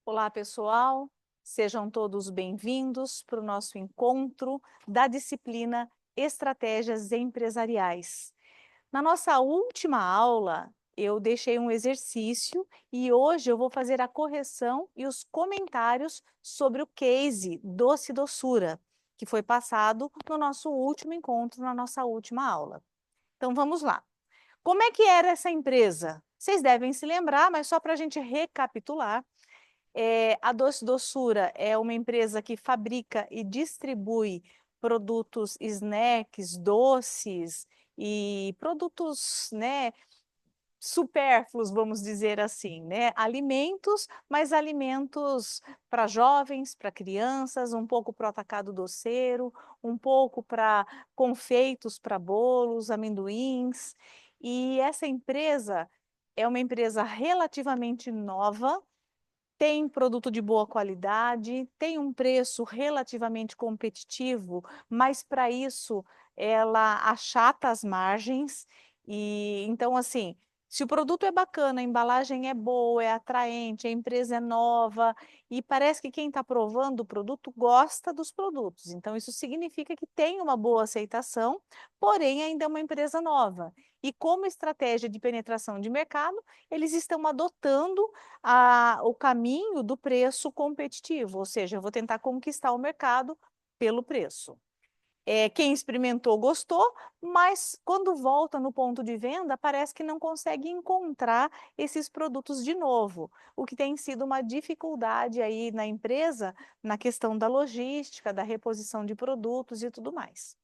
Olá, pessoal. Sejam todos bem-vindos para o nosso encontro da disciplina Estratégias Empresariais. Na nossa última aula, eu deixei um exercício e hoje eu vou fazer a correção e os comentários sobre o case Doce Doçura, que foi passado no nosso último encontro, na nossa última aula. Então vamos lá. Como é que era essa empresa? Vocês devem se lembrar, mas só para a gente recapitular. A Doce Doçura é uma empresa que fabrica e distribui produtos snacks, doces e produtos, né, supérfluos, vamos dizer assim, né? Alimentos, mas alimentos para jovens, para crianças, um pouco para o atacado doceiro, um pouco para confeitos, para bolos, amendoins. E essa empresa é uma empresa relativamente nova, tem produto de boa qualidade, tem um preço relativamente competitivo, mas para isso ela achata as margens e então assim, se o produto é bacana, a embalagem é boa, é atraente, a empresa é nova e parece que quem está provando o produto gosta dos produtos. Então isso significa que tem uma boa aceitação, porém ainda é uma empresa nova. E como estratégia de penetração de mercado, eles estão adotando o caminho do preço competitivo, ou seja, eu vou tentar conquistar o mercado pelo preço. Quem experimentou gostou, mas quando volta no ponto de venda, parece que não consegue encontrar esses produtos de novo, o que tem sido uma dificuldade aí na empresa, na questão da logística, da reposição de produtos e tudo mais.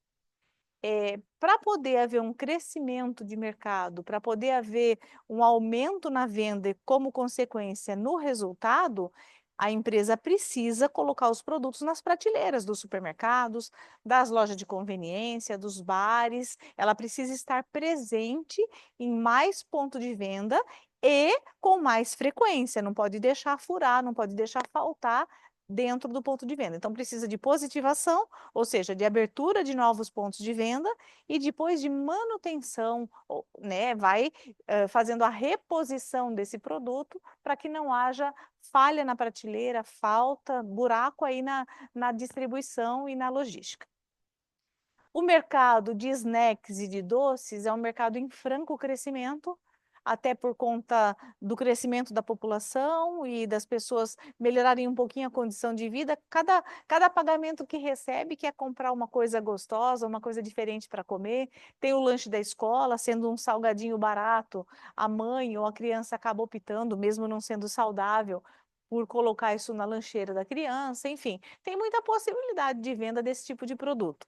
Para poder haver um crescimento de mercado, para poder haver um aumento na venda e, como consequência, no resultado, a empresa precisa colocar os produtos nas prateleiras dos supermercados, das lojas de conveniência, dos bares. Ela precisa estar presente em mais pontos de venda e com mais frequência. Não pode deixar furar, não pode deixar faltar dentro do ponto de venda. Então, precisa de positivação, ou seja, de abertura de novos pontos de venda e depois de manutenção, né, vai fazendo a reposição desse produto para que não haja falha na prateleira, falta, buraco aí na distribuição e na logística. O mercado de snacks e de doces é um mercado em franco crescimento, até por conta do crescimento da população e das pessoas melhorarem um pouquinho a condição de vida. Cada pagamento que recebe quer comprar uma coisa gostosa, uma coisa diferente para comer. Tem o lanche da escola, sendo um salgadinho barato, a mãe ou a criança acaba optando, mesmo não sendo saudável, por colocar isso na lancheira da criança. Enfim, tem muita possibilidade de venda desse tipo de produto.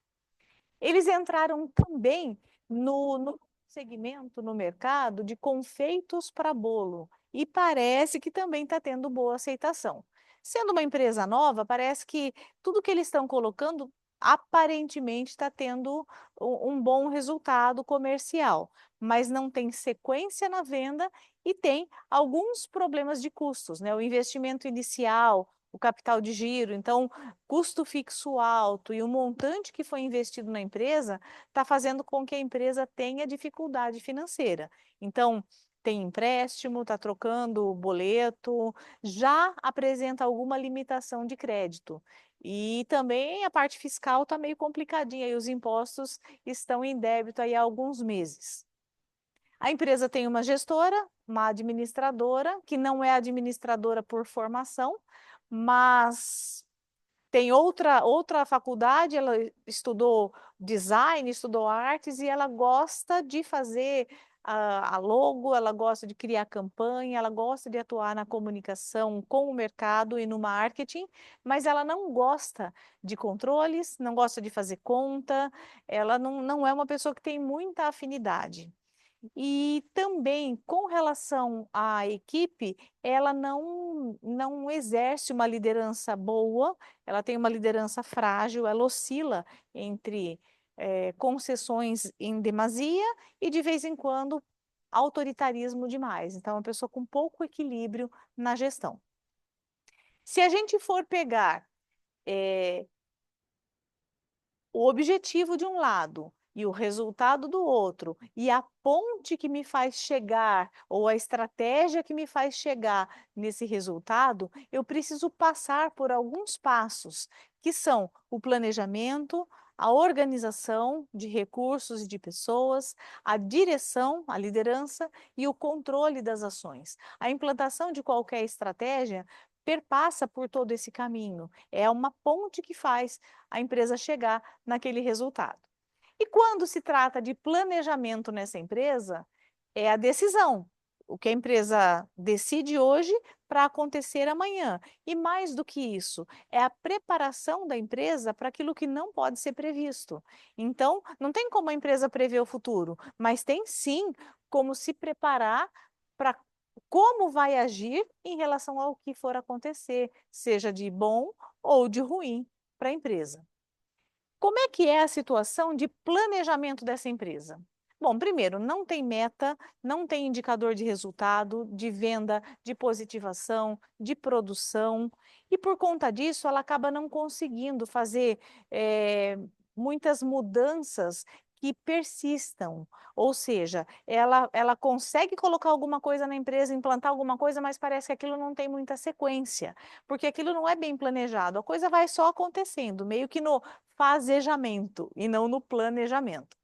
Eles entraram também no segmento, no mercado de confeitos para bolo, e parece que também está tendo boa aceitação. Sendo uma empresa nova, parece que tudo que eles estão colocando aparentemente está tendo um bom resultado comercial, mas não tem sequência na venda e tem alguns problemas de custos, né? O investimento inicial, o capital de giro, então custo fixo alto e o montante que foi investido na empresa está fazendo com que a empresa tenha dificuldade financeira. Então, tem empréstimo, está trocando o boleto, já apresenta alguma limitação de crédito. E também a parte fiscal está meio complicadinha e os impostos estão em débito aí há alguns meses. A empresa tem uma gestora, uma administradora, que não é administradora por formação, mas tem outra faculdade, ela estudou design, estudou artes e ela gosta de fazer a logo, ela gosta de criar campanha, ela gosta de atuar na comunicação com o mercado e no marketing, mas ela não gosta de controles, não gosta de fazer conta, ela não é uma pessoa que tem muita afinidade. E também, com relação à equipe, ela não exerce uma liderança boa, ela tem uma liderança frágil, ela oscila entre concessões em demasia e, de vez em quando, autoritarismo demais. Então, é uma pessoa com pouco equilíbrio na gestão. Se a gente for pegar eh, o objetivo de um lado e o resultado do outro, e a ponte que me faz chegar, ou a estratégia que me faz chegar nesse resultado, eu preciso passar por alguns passos, que são o planejamento, a organização de recursos e de pessoas, a direção, a liderança e o controle das ações. A implantação de qualquer estratégia perpassa por todo esse caminho. É uma ponte que faz a empresa chegar naquele resultado. E quando se trata de planejamento nessa empresa, é a decisão. O que a empresa decide hoje para acontecer amanhã. E mais do que isso, é a preparação da empresa para aquilo que não pode ser previsto. Então, não tem como a empresa prever o futuro, mas tem sim como se preparar para como vai agir em relação ao que for acontecer, seja de bom ou de ruim para a empresa. Como é que é a situação de planejamento dessa empresa? Bom, primeiro, não tem meta, não tem indicador de resultado, de venda, de positivação, de produção, e por conta disso ela acaba não conseguindo fazer muitas mudanças que persistam, ou seja, ela consegue colocar alguma coisa na empresa, implantar alguma coisa, mas parece que aquilo não tem muita sequência, porque aquilo não é bem planejado, a coisa vai só acontecendo, meio que no fazejamento e não no planejamento.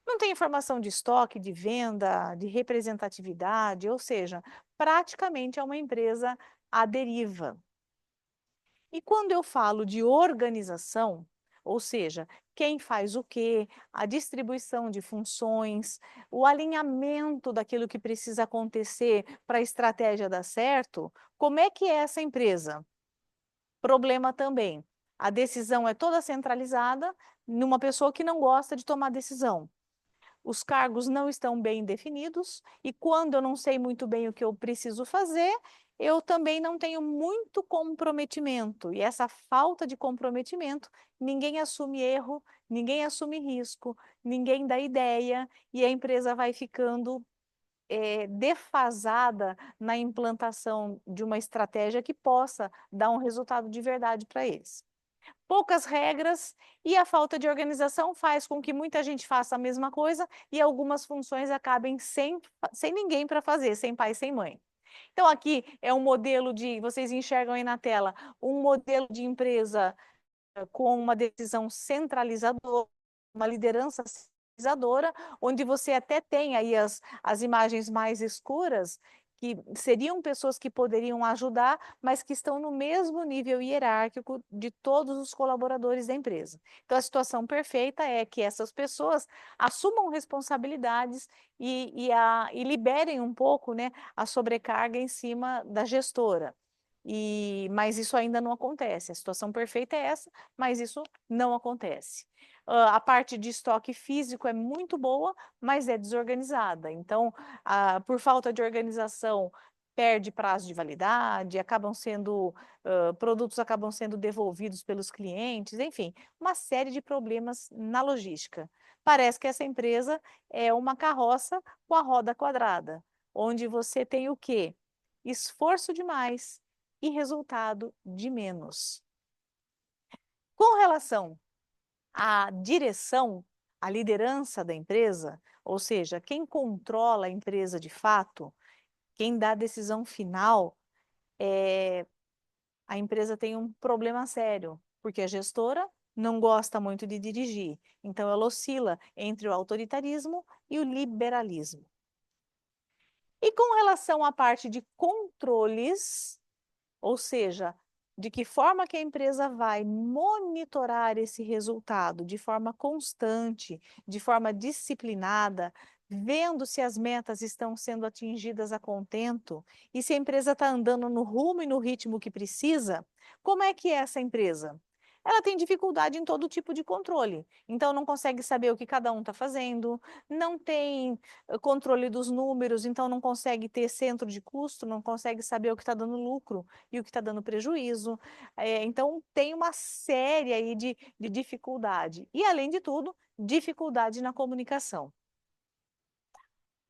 Não tem informação de estoque, de venda, de representatividade, ou seja, praticamente é uma empresa à deriva. E quando eu falo de organização, ou seja, quem faz o quê, a distribuição de funções, o alinhamento daquilo que precisa acontecer para a estratégia dar certo, como é que é essa empresa? Problema também. A decisão é toda centralizada numa pessoa que não gosta de tomar decisão. Os cargos não estão bem definidos e quando eu não sei muito bem o que eu preciso fazer, eu também não tenho muito comprometimento. E essa falta de comprometimento, ninguém assume erro, ninguém assume risco, ninguém dá ideia e a empresa vai ficando defasada na implantação de uma estratégia que possa dar um resultado de verdade para eles. Poucas regras e a falta de organização faz com que muita gente faça a mesma coisa e algumas funções acabem sem ninguém para fazer, sem pai, sem mãe. Então, aqui é um modelo de, vocês enxergam aí na tela, um modelo de empresa com uma decisão centralizadora, uma liderança centralizadora, onde você até tem aí as imagens mais escuras, que seriam pessoas que poderiam ajudar, mas que estão no mesmo nível hierárquico de todos os colaboradores da empresa. Então, a situação perfeita é que essas pessoas assumam responsabilidades e liberem um pouco, né, a sobrecarga em cima da gestora. Mas isso ainda não acontece. A situação perfeita é essa, mas isso não acontece. A parte de estoque físico é muito boa, mas é desorganizada. Então, por falta de organização, perde prazo de validade, produtos acabam sendo devolvidos pelos clientes, enfim, uma série de problemas na logística. Parece que essa empresa é uma carroça com a roda quadrada, onde você tem o quê? Esforço demais e resultado de menos. Com relação à direção, à liderança da empresa, ou seja, quem controla a empresa de fato, quem dá a decisão final, a empresa tem um problema sério, porque a gestora não gosta muito de dirigir, então ela oscila entre o autoritarismo e o liberalismo. E com relação à parte de controles, ou seja, de que forma que a empresa vai monitorar esse resultado de forma constante, de forma disciplinada, vendo se as metas estão sendo atingidas a contento e se a empresa está andando no rumo e no ritmo que precisa, como é que é essa empresa? Ela tem dificuldade em todo tipo de controle, então não consegue saber o que cada um está fazendo, não tem controle dos números, então não consegue ter centro de custo, não consegue saber o que está dando lucro e o que está dando prejuízo. Então, tem uma série aí de dificuldade. E, além de tudo, dificuldade na comunicação.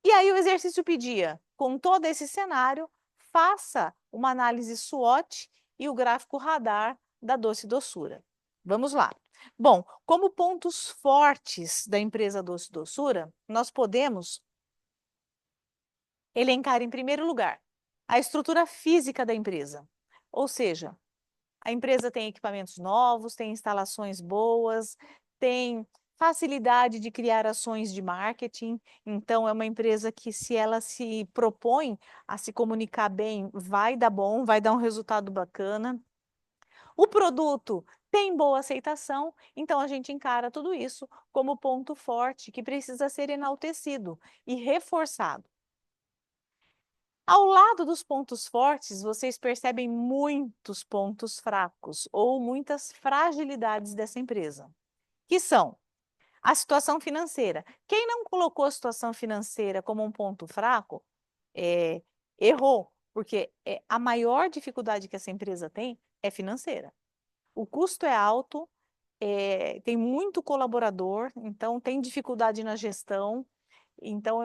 E aí o exercício pedia, com todo esse cenário, faça uma análise SWOT e o gráfico radar da doce doçura. Vamos lá. Bom, como pontos fortes da empresa Doce Doçura, nós podemos elencar em primeiro lugar a estrutura física da empresa. Ou seja, a empresa tem equipamentos novos, tem instalações boas, tem facilidade de criar ações de marketing. Então, é uma empresa que, se ela se propõe a se comunicar bem, vai dar bom, vai dar um resultado bacana. O produto tem boa aceitação, então a gente encara tudo isso como ponto forte que precisa ser enaltecido e reforçado. Ao lado dos pontos fortes, vocês percebem muitos pontos fracos ou muitas fragilidades dessa empresa, que são a situação financeira. Quem não colocou a situação financeira como um ponto fraco, é, errou, porque a maior dificuldade que essa empresa tem é financeira. O custo é alto, tem muito colaborador, então tem dificuldade na gestão. Então,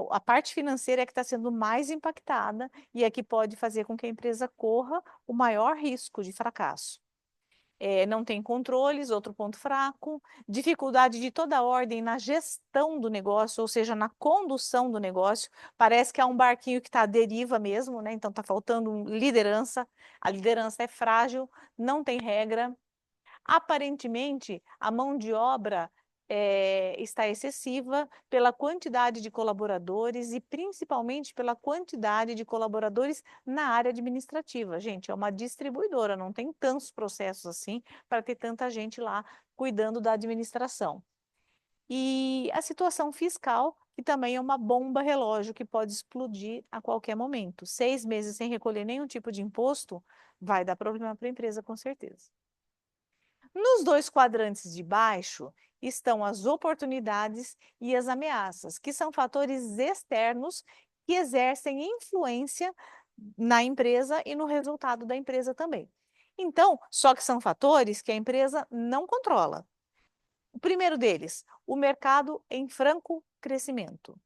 a parte financeira é que está sendo mais impactada e é que pode fazer com que a empresa corra o maior risco de fracasso. Não tem controles, outro ponto fraco, dificuldade de toda ordem na gestão do negócio, ou seja, na condução do negócio. Parece que é um barquinho que está à deriva mesmo, né? Então está faltando liderança. A liderança é frágil, não tem regra. Aparentemente, a mão de obra está excessiva pela quantidade de colaboradores e principalmente pela quantidade de colaboradores na área administrativa. Gente, é uma distribuidora, não tem tantos processos assim para ter tanta gente lá cuidando da administração. E a situação fiscal, que também é uma bomba relógio que pode explodir a qualquer momento. 6 meses sem recolher nenhum tipo de imposto vai dar problema para a empresa, com certeza. Nos dois quadrantes de baixo estão as oportunidades e as ameaças, que são fatores externos que exercem influência na empresa e no resultado da empresa também. Então, só que são fatores que a empresa não controla. O primeiro deles, o mercado em franco crescimento.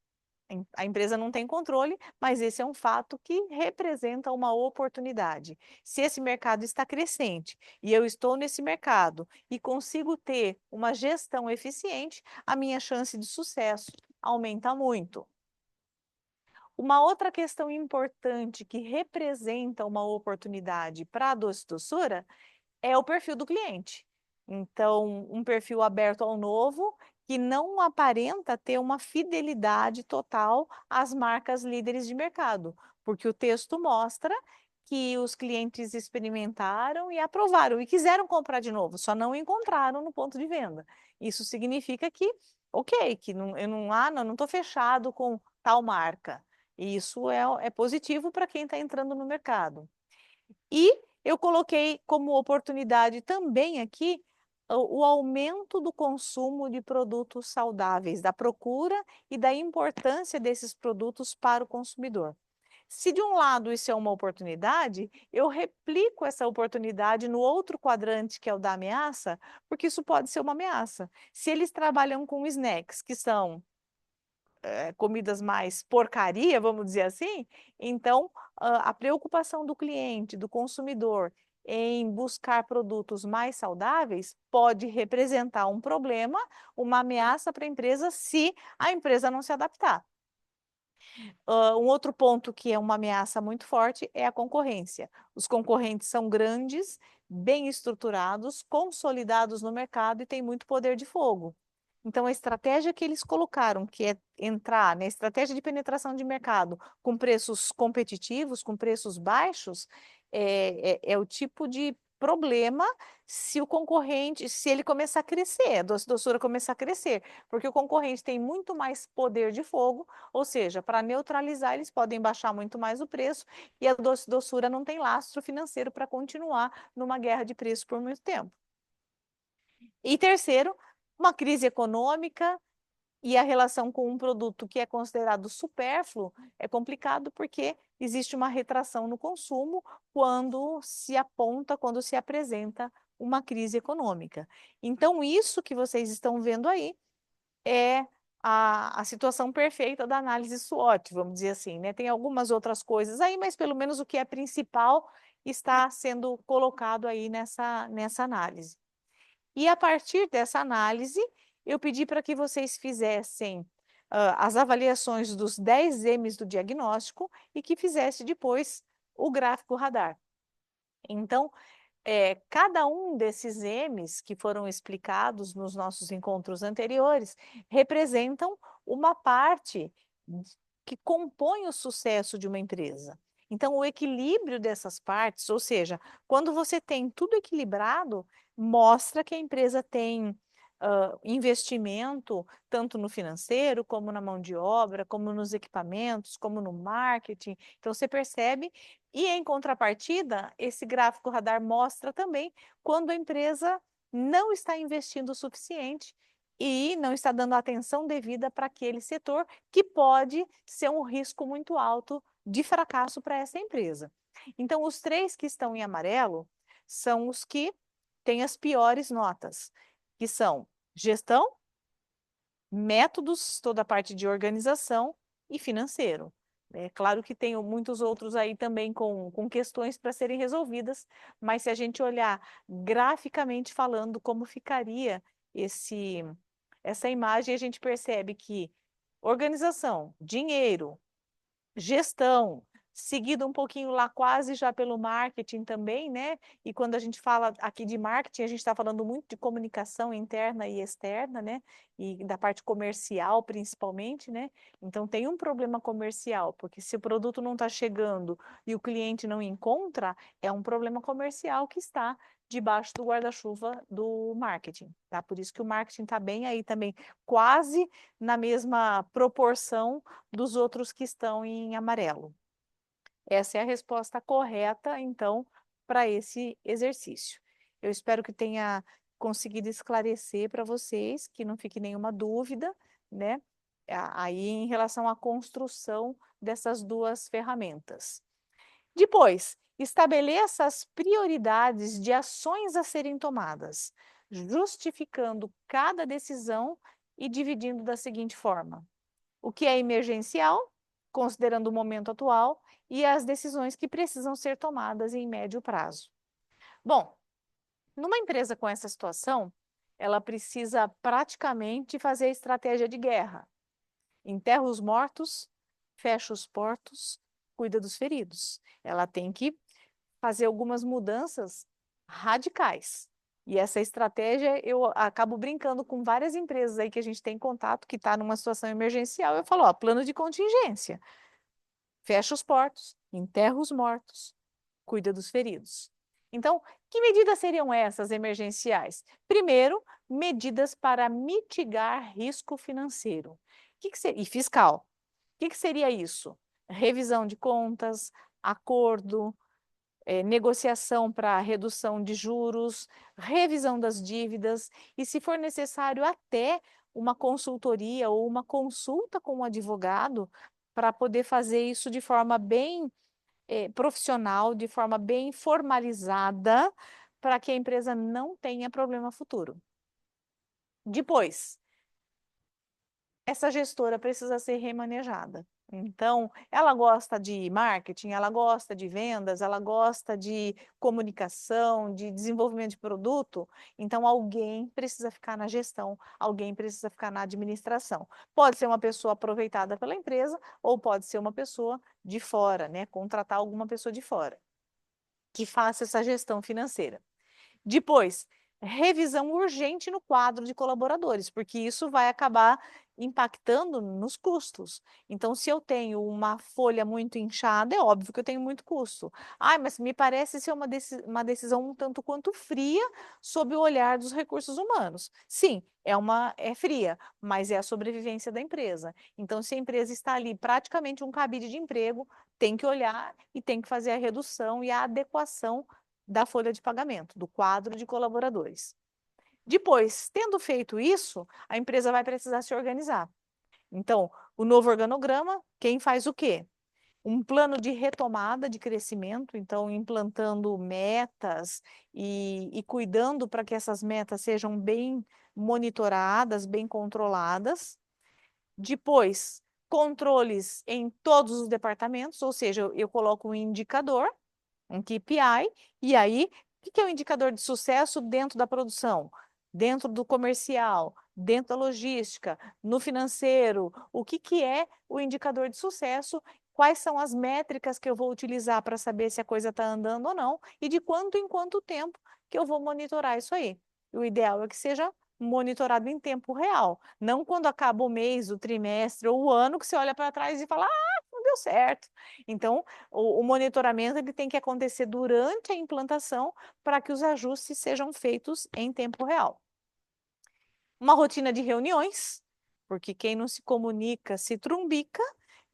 A empresa não tem controle, mas esse é um fato que representa uma oportunidade. Se esse mercado está crescente e eu estou nesse mercado e consigo ter uma gestão eficiente, a minha chance de sucesso aumenta muito. Uma outra questão importante que representa uma oportunidade para a Doce Doçura é o perfil do cliente. Então, um perfil aberto ao novo, que não aparenta ter uma fidelidade total às marcas líderes de mercado, porque o texto mostra que os clientes experimentaram e aprovaram e quiseram comprar de novo, só não encontraram no ponto de venda. Isso significa que, ok, que não, eu não estou fechado com tal marca. E isso é positivo para quem está entrando no mercado. E eu coloquei como oportunidade também aqui o aumento do consumo de produtos saudáveis, da procura e da importância desses produtos para o consumidor. Se de um lado isso é uma oportunidade, eu replico essa oportunidade no outro quadrante, que é o da ameaça, porque isso pode ser uma ameaça. Se eles trabalham com snacks, que são comidas mais porcaria, vamos dizer assim, então a preocupação do cliente, do consumidor, em buscar produtos mais saudáveis pode representar um problema, uma ameaça para a empresa se a empresa não se adaptar. Um outro ponto que é uma ameaça muito forte é a concorrência. Os concorrentes são grandes, bem estruturados, consolidados no mercado e têm muito poder de fogo. Então, a estratégia que eles colocaram, que é entrar na estratégia de penetração de mercado com preços competitivos, com preços baixos, é o tipo de problema se o concorrente, se ele começar a crescer, a doçura começar a crescer, porque o concorrente tem muito mais poder de fogo, ou seja, para neutralizar, eles podem baixar muito mais o preço e a doçura não tem lastro financeiro para continuar numa guerra de preço por muito tempo. E terceiro, uma crise econômica e a relação com um produto que é considerado supérfluo é complicado porque existe uma retração no consumo quando se aponta, quando se apresenta uma crise econômica. Então, isso que vocês estão vendo aí é a situação perfeita da análise SWOT, vamos dizer assim, né? Tem algumas outras coisas aí, mas pelo menos o que é principal está sendo colocado aí nessa análise. E a partir dessa análise, eu pedi para que vocês fizessem as avaliações dos 10 M's do diagnóstico e que fizesse depois o gráfico radar. Então, cada um desses M's que foram explicados nos nossos encontros anteriores representam uma parte que compõe o sucesso de uma empresa. Então, o equilíbrio dessas partes, ou seja, quando você tem tudo equilibrado, mostra que a empresa tem investimento tanto no financeiro, como na mão de obra, como nos equipamentos, como no marketing. Então, você percebe e, em contrapartida, esse gráfico radar mostra também quando a empresa não está investindo o suficiente e não está dando atenção devida para aquele setor, que pode ser um risco muito alto de fracasso para essa empresa. Então, os 3 que estão em amarelo são os que têm as piores notas, que são gestão, métodos, toda a parte de organização e financeiro. É claro que tem muitos outros aí também com questões para serem resolvidas, mas se a gente olhar graficamente falando como ficaria essa imagem, a gente percebe que organização, dinheiro, gestão, seguido um pouquinho lá quase já pelo marketing também, né? E quando a gente fala aqui de marketing, a gente está falando muito de comunicação interna e externa, né? E da parte comercial principalmente, né? Então tem um problema comercial, porque se o produto não está chegando e o cliente não encontra, é um problema comercial que está debaixo do guarda-chuva do marketing, tá? Por isso que o marketing está bem aí também, quase na mesma proporção dos outros que estão em amarelo. Essa é a resposta correta, então, para esse exercício. Eu espero que tenha conseguido esclarecer para vocês, que não fique nenhuma dúvida, né? Aí em relação à construção dessas 2 ferramentas. Depois, estabeleça as prioridades de ações a serem tomadas, justificando cada decisão e dividindo da seguinte forma: o que é emergencial, considerando o momento atual, e as decisões que precisam ser tomadas em médio prazo. Bom, numa empresa com essa situação, ela precisa praticamente fazer a estratégia de guerra. Enterra os mortos, fecha os portos, cuida dos feridos. Ela tem que fazer algumas mudanças radicais. E essa estratégia, eu acabo brincando com várias empresas aí que a gente tem contato, que está numa situação emergencial. Eu falo, ó, plano de contingência. Fecha os portos, enterra os mortos, cuida dos feridos. Então, que medidas seriam essas emergenciais? Primeiro, medidas para mitigar risco financeiro e fiscal. O que seria isso? Revisão de contas, acordo, negociação para redução de juros, revisão das dívidas e, se for necessário, até uma consultoria ou uma consulta com um advogado para poder fazer isso de forma bem profissional, de forma bem formalizada, para que a empresa não tenha problema futuro. Depois, essa gestora precisa ser remanejada. Então, ela gosta de marketing, ela gosta de vendas, ela gosta de comunicação, de desenvolvimento de produto. Então, alguém precisa ficar na gestão, alguém precisa ficar na administração. Pode ser uma pessoa aproveitada pela empresa ou pode ser uma pessoa de fora, né? Contratar alguma pessoa de fora que faça essa gestão financeira. Depois, revisão urgente no quadro de colaboradores, porque isso vai acabar impactando nos custos. Então, se eu tenho uma folha muito inchada, é óbvio que eu tenho muito custo. Ai, mas me parece ser uma decisão um tanto quanto fria sob o olhar dos recursos humanos. Sim, é fria, mas é a sobrevivência da empresa. Então, se a empresa está ali praticamente um cabide de emprego, tem que olhar e tem que fazer a redução e a adequação da folha de pagamento, do quadro de colaboradores. Depois, tendo feito isso, a empresa vai precisar se organizar. Então, o novo organograma, quem faz o quê? Um plano de retomada de crescimento, então implantando metas e cuidando para que essas metas sejam bem monitoradas, bem controladas. Depois, controles em todos os departamentos, ou seja, eu coloco um indicador, um KPI, e aí, o que é o indicador de sucesso dentro da produção? dentro do comercial, dentro da logística, no financeiro, o que que é o indicador de sucesso, quais são as métricas que eu vou utilizar para saber se a coisa está andando ou não, e de quanto em quanto tempo que eu vou monitorar isso aí. O ideal é que seja monitorado em tempo real, não quando acaba o mês, o trimestre ou o ano que você olha para trás e fala, ah, não deu certo. Então, o monitoramento ele tem que acontecer durante a implantação para que os ajustes sejam feitos em tempo real. Uma rotina de reuniões, porque quem não se comunica se trumbica,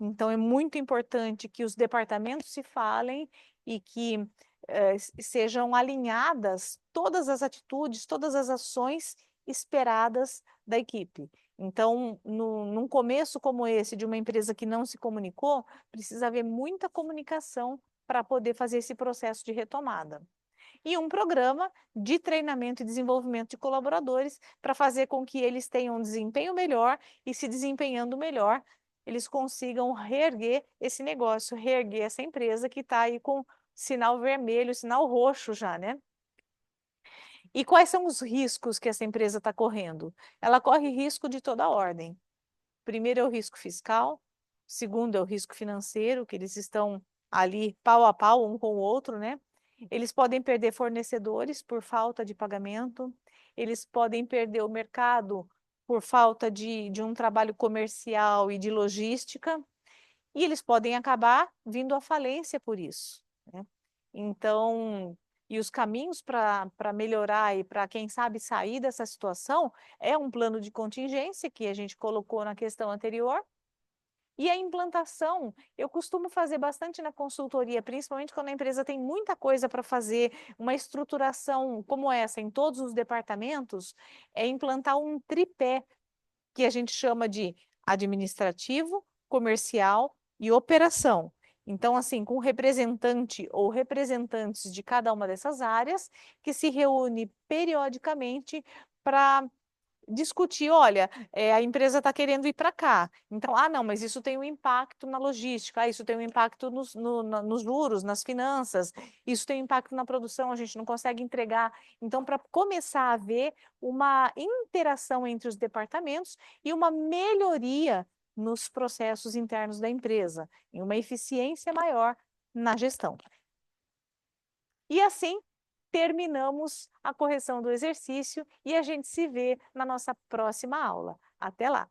então é muito importante que os departamentos se falem e que sejam alinhadas todas as atitudes, todas as ações esperadas da equipe. Então, num começo como esse de uma empresa que não se comunicou, precisa haver muita comunicação para poder fazer esse processo de retomada. E um programa de treinamento e desenvolvimento de colaboradores para fazer com que eles tenham um desempenho melhor e, se desempenhando melhor, eles consigam reerguer esse negócio, reerguer essa empresa que está aí com sinal vermelho, sinal roxo já, né? E quais são os riscos que essa empresa está correndo? Ela corre risco de toda ordem. Primeiro é o risco fiscal, segundo é o risco financeiro, que eles estão ali pau a pau um com o outro, né? Eles podem perder fornecedores por falta de pagamento, eles podem perder o mercado por falta de um trabalho comercial e de logística, e eles podem acabar vindo à falência por isso, né? Então, e os caminhos para melhorar e para, quem sabe, sair dessa situação é um plano de contingência que a gente colocou na questão anterior. E a implantação, eu costumo fazer bastante na consultoria, principalmente quando a empresa tem muita coisa para fazer, uma estruturação como essa em todos os departamentos, é implantar um tripé, que a gente chama de administrativo, comercial e operação. Então, assim, com representante ou representantes de cada uma dessas áreas, que se reúne periodicamente para discutir, olha, a empresa está querendo ir para cá, então, não, mas isso tem um impacto na logística, isso tem um impacto nos juros, nas finanças, isso tem um impacto na produção, a gente não consegue entregar. Então, para começar a haver uma interação entre os departamentos e uma melhoria nos processos internos da empresa, e uma eficiência maior na gestão. E assim, terminamos a correção do exercício e a gente se vê na nossa próxima aula. Até lá!